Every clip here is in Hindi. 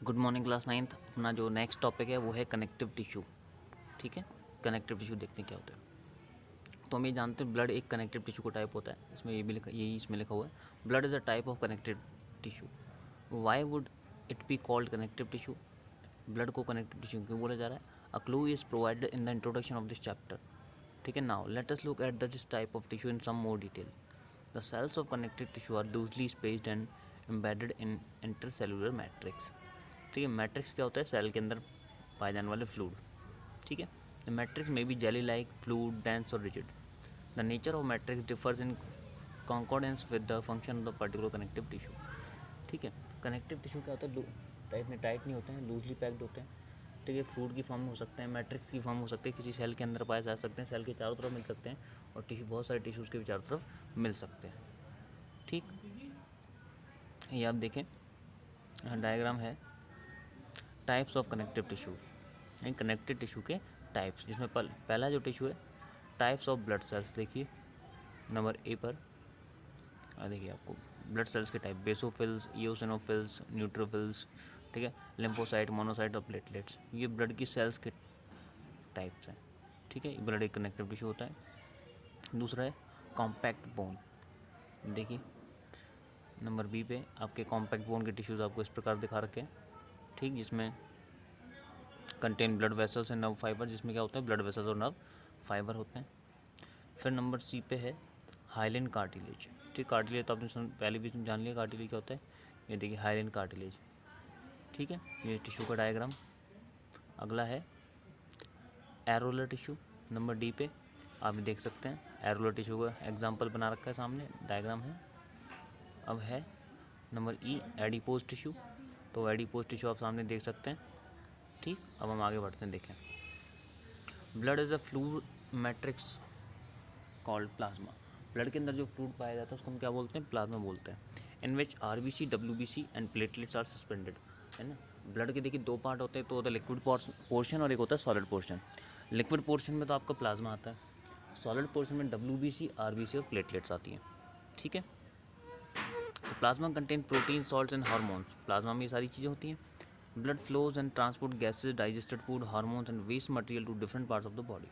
Good morning class ninth. अपना जो नेक्स्ट टॉपिक है वो है कनेक्टिव टिश्यू। ठीक है, कनेक्टिव टिश्यू देखते हैं क्या होता है। तो हम ये जानते हैं ब्लड एक कनेक्टिव टिश्यू का टाइप होता है। इसमें ये भी लिखा, यही इसमें लिखा हुआ है, blood is a type of connective tissue. Why would it be called connective tissue? Blood को कनेक्टिव टिश्यू क्यों बोला जा रहा है? A clue is provided in the introduction of this chapter. ठीक है, now let us look at this type of tissue in some more detail. The cells of connective tissue are loosely spaced and embedded in intercellular matrix. ठीक है, मैट्रिक्स क्या होता है? सेल के अंदर पाए जाने वाले फ्लूड। ठीक है, द मैट्रिक्स में be jelly like, fluid, dense और rigid. The nature of matrix differs in concordance with the function of the particular connective tissue. ठीक है, कनेक्टिव टिश्यू क्या होता है? टाइट में टाइट नहीं होते हैं, लूजली पैक्ड होते हैं। ठीक है, फ्लूड की फॉर्म में हो सकते हैं, मैट्रिक्स की फॉर्म हो सकते हैं, किसी सेल के अंदर पाए जा सकते हैं, सेल के चारों तरफ मिल सकते हैं, और टिश्यू बहुत सारे टिश्यूज़ के भी चारों तरफ मिल सकते हैं। ठीक, ये आप देखें, डायग्राम है टाइप्स ऑफ कनेक्टिव टिश्यू, यानी कनेक्टिव टिश्यू के टाइप्स, जिसमें पहला जो टिश्यू है टाइप्स ऑफ ब्लड सेल्स। देखिए नंबर ए पर देखिए आपको ब्लड सेल्स के टाइप, बेसोफिल्स, इओसिनोफिल्स, न्यूट्रोफिल्स, ठीक है, लिम्फोसाइट, मोनोसाइट और प्लेटलेट्स, ये ब्लड की सेल्स के टाइप्स हैं। ठीक है, ब्लड एक कनेक्टिव टिश्यू होता है। दूसरा है कॉम्पैक्ट बोन। देखिए नंबर बी पे आपके कॉम्पैक्ट बोन के टिश्यूज़ आपको इस प्रकार दिखा रखे हैं। ठीक, जिसमें contain blood vessels and nerve fibre, जिसमें क्या होता है? ब्लड वेसल्स और नर्व फाइबर होते हैं। फिर नंबर सी पे है हाइलिन कार्टिलेज। ठीक, कार्टिलेज तो आपने पहले भी जान लिया कार्टिलेज क्या होता है। ये देखिए हाइलिन कार्टिलेज। ठीक है, ये टिश्यू का डायग्राम। अगला है एरोलर टिश्यू। नंबर डी पे आप देख सकते हैं एरोलर टिश्यू का एग्जाम्पल बना रखा है, सामने डायग्राम है। अब है नंबर ई एडिपोज टिश्यू। तो एडिपोज टिश्यू आप सामने देख सकते हैं। ठीक, अब हम आगे बढ़ते हैं। देखें, blood is a fluid matrix called plasma. Blood के अंदर जो फ्लूइड पाया जाता है उसको हम क्या बोलते हैं? प्लाज्मा बोलते हैं। In which RBC, WBC and platelets are suspended, है ना। ब्लड के देखिए दो पार्ट होते हैं, तो होता है लिक्विड पोर्शन और एक होता है सॉलिड पोर्शन। लिक्विड पोर्शन में तो आपका प्लाज्मा आता है, सॉलिड पोर्शन में डब्ल्यूबीसी, आरबीसी और प्लेटलेट्स आती हैं। ठीक है, तो plasma contain protein, salts and hormones. Plasma में ये सारी चीज़ें होती हैं। Blood flows and transport gases, digested food, hormones and waste material to different parts of the body.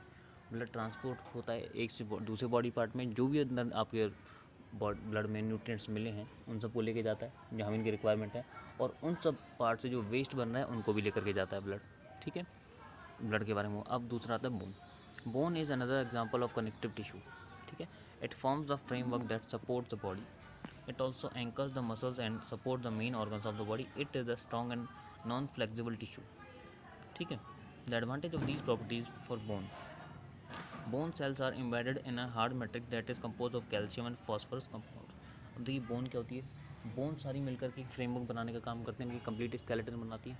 Blood transport होता है एक से दूसरे बॉडी पार्ट में, जो भी अंदर आपके ब्लड में न्यूट्रिएंट्स मिले हैं उन सबको लेके जाता है जहाँ इनकी रिक्वायरमेंट है, और उन सब पार्ट से जो वेस्ट बन रहा है उनको भी लेकर के जाता है ब्लड। ठीक है, ब्लड के बारे में। अब दूसरा आता है bone. Bone is another example of connective tissue. ठीक है, it forms the framework that supports the body. It also anchors the muscles and supports the main organs of the body. It is a strong and non-flexible tissue. ठीक है, the advantage of these properties for bone. Bone cells are embedded in a hard matrix that is composed of calcium and phosphorus compounds. अब देखिए बोन क्या होती है? बोन सारी मिलकर के फ्रेमवर्क बनाने का काम करते हैं, उनकी कंप्लीट स्केलेटन बनाती है,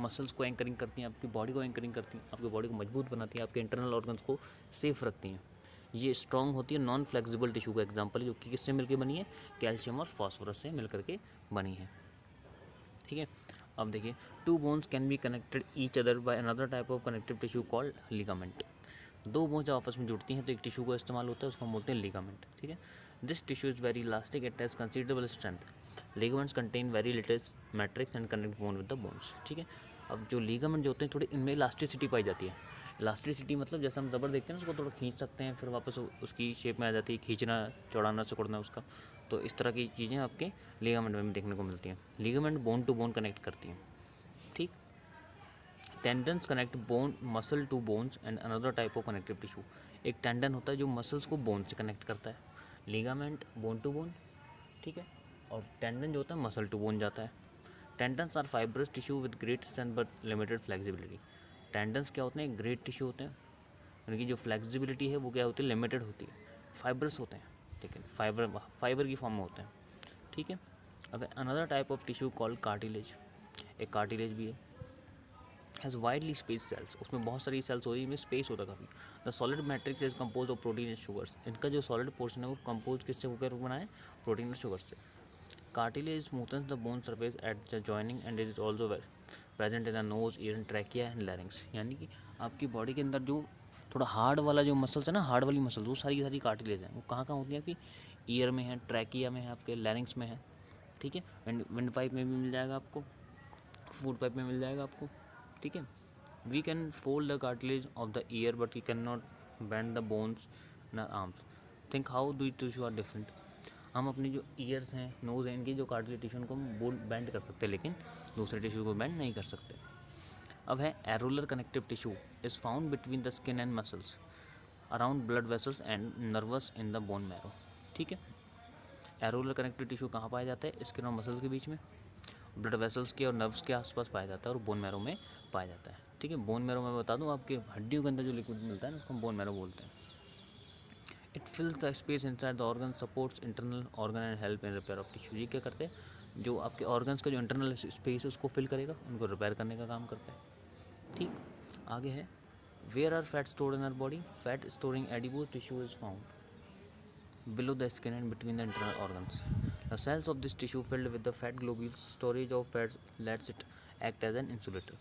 मसल्स को एंकरिंग करती हैं, आपकी बॉडी को एंकरिंग करती हैं, आपकी बॉडी को मजबूत बनाती हैं, आपके इंटरनल ऑर्गन्स को सेफ रखती हैं। ये स्ट्रॉन्ग होती है, नॉन फ्लेक्सिबल टिश्यू का एग्जांपल है, जो कि किससे मिलकर बनी है? कैल्शियम और फास्फोरस से मिलकर के बनी है। ठीक है, अब देखिए two bones can be connected each other by another type of connective tissue called ligament. दो बोन्स जब आपस में जुड़ती हैं तो एक टिश्यू का इस्तेमाल होता है, उसको हम बोलते हैं लिगामेंट। ठीक है, this tissue is very elastic, it has considerable strength. Ligaments contain very little matrix and connect bone with the bones. ठीक है, अब जो लिगामेंट जो होते हैं थोड़े इनमें इलास्टिसिटी पाई जाती है। इलास्टिसिटी मतलब जैसे हम रबर देखते हैं ना, उसको थोड़ा खींच सकते हैं, फिर वापस उसकी शेप में आ जाती है, खींचना, चौड़ाना, सिकुड़ना उसका। तो इस तरह की चीज़ें आपके लिगामेंट में देखने को मिलती हैं। Ligament bone to bone connect करती हैं। ठीक, tendons connect bone muscle to bones and another type of connective tissue. एक टेंडन होता है जो मसल्स को बोन से कनेक्ट करता है, लिगामेंट बोन टू बोन। ठीक है, और टेंडन जो होता है मसल टू बोन जाता है। Tendons are fibrous tissue with great strength but limited flexibility. Tendons क्या होते हैं? ग्रेट टिश्यू होते हैं, उनकी जो फ्लेक्सिबिलिटी है वो क्या होती है? लिमिटेड होती है। फाइब्रस होते हैं, ठीक है, फाइबर की फॉर्म में होते हैं। ठीक है, अब another type of tissue called cartilage. एक कार्टिलेज भी है, हैज़ वाइडली स्पेस सेल्स। उसमें बहुत सारी सेल्स होती है, इनमें स्पेस होता है काफ़ी। The solid matrix is compose of protein and sugars. इनका जो सॉलिड पोर्शन है वो कंपोज किससे होकर बना है? प्रोटीन और शुगर से। Cartilage smoothens the bone surface at the joining and is also present in the nose, ear, trachea and larynx. यानी कि आपकी बॉडी के अंदर जो थोड़ा हार्ड वाला जो मसल्स है ना, हार्ड वाली मसल्स, वो सारी की सारी कार्टिलेज हैं। वो कहाँ कहाँ होती हैं? आपकी ईयर में है, ट्रैकिया में है, आपके लैरिंग्स में है। ठीक है, विंड पाइप में भी मिल जाएगा आपको, फूड पाइप में मिल जाएगा आपको, ठीक है। We can fold the cartilage of the ear but we can not bend the bones in our arms. Think how two tissue are different. हम अपनी जो ईयर्स हैं, नोज़ हैं, इनकी जो कार्टिलेज टिश्यू उनको हम बेंड कर सकते हैं, लेकिन दूसरे टिश्यू को बेंड नहीं कर सकते। अब है areolar connective tissue is found between the skin and muscles around blood vessels and nervous in the bone marrow, ठीक है। एरोलर कनेक्टिव टिश्यू कहाँ पाया जाता है? स्किन और मसल्स के बीच में, ब्लड वेसल्स के और नर्व्स के आसपास पाया जाता है और बोन मैरो में पाया जाता है, ठीक है। बोन मैरो में बता दूं, आपके हड्डियों के अंदर जो लिक्विड मिलता है ना, उसको हम बोन मैरो बोलते हैं। It फिल्स the space inside the organ, supports internal organ and help in repair of tissue. ये क्या करते हैं? जो आपके ऑर्गन्स का जो इंटरनल स्पेस है उसको फिल करेगा, उनको रिपेयर करने का काम करता है, ठीक। आगे है where are fat stored in our body? Fat storing adipose tissue is found below the skin and between the internal organs. The cells of this tissue filled with the fat globules, storage of fats lets it act as an insulator.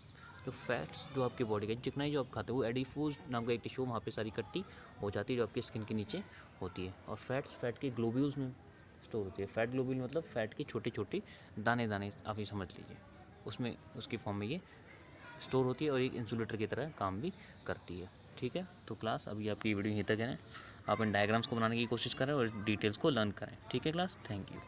जो फैट्स जो आपकी बॉडी का चिकनाई जो आप खाते हो वो एडिपोज नाम का एक टिश्यू वहाँ पे सारी इकट्ठी हो जाती है जो आपकी स्किन के नीचे होती है, और फैट्स फैट के ग्लोब्यूल्स में स्टोर होती है। फैट ग्लोब्यूल मतलब फैट के छोटे छोटे दाने दाने, आप ये समझ लीजिए, उसमें उसकी फॉर्म में ये स्टोर होती है और एक इंसुलेटर की तरह काम भी करती है, ठीक है। तो क्लास अभी आपकी वीडियो यहीं तक है, आप इन डायग्राम्स को बनाने की कोशिश करें और डिटेल्स को लर्न करें, ठीक है क्लास। Thank you.